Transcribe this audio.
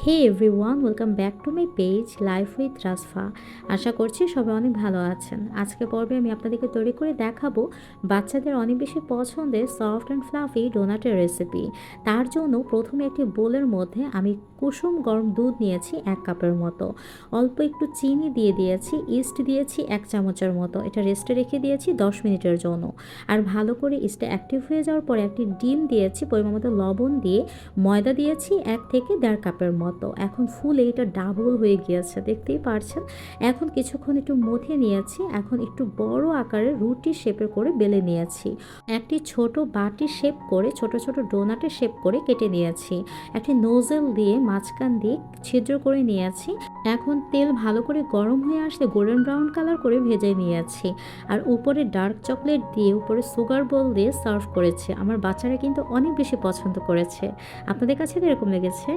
Hey everyone, welcome back to my page life with Rasfa. আশা করছি সবাই অনেক ভালো আছেন। আজকে পর্বে আমি আপনাদেরকে তৈরি করে দেখাবো বাচ্চাদের অনেক বেশি পছন্দের সফট অ্যান্ড ফ্লাফি ডোনাটের রেসিপি। তার জন্য প্রথমে একটি বোলের মধ্যে আমি কুসুম গরম দুধ নিয়েছি 1 কাপের মতো, অল্প একটু চিনি দিয়ে দিয়েছি, ইস্ট দিয়েছি 1 চামচের মতো, এটা রেস্টে রেখে দিয়েছি 10 মিনিটের জন্য। আর ভালো করে ইস্টটা অ্যাক্টিভ হয়ে যাওয়ার পরে একটি ডিম দিয়েছি, পরিমাণ মতো লবণ দিয়ে ময়দা দিয়েছি 1 থেকে 1.5 কাপের মতো। এখন ফুলে এটা ডাবল হয়ে গিয়েছে, দেখতেই পারছেন। এখন কিছুক্ষণ একটু মথে নিয়েছি, এখন একটু বড় আকারের রুটি শেপে করে বেলে নিয়েছি। একটি ছোট বাটি শেপ করে ছোট ছোট ডোনাটের শেপ করে কেটে নিয়েছি। একটি নোজেল দিয়ে মাঝখান দিয়ে ছিদ্র করে নিয়েছি। এখন তেল ভালো করে গরম হয়ে আসলে গোল্ডেন ব্রাউন কালার করে ভেজে নিয়েছি। আর উপরে ডার্ক চকলেট দিয়ে উপরে সুগার বোল দিয়ে সার্ভ করেছি। আমার বাচ্চারা কিন্তু অনেক বেশি পছন্দ করেছে। আপনাদের কাছে এরকম লেগেছে?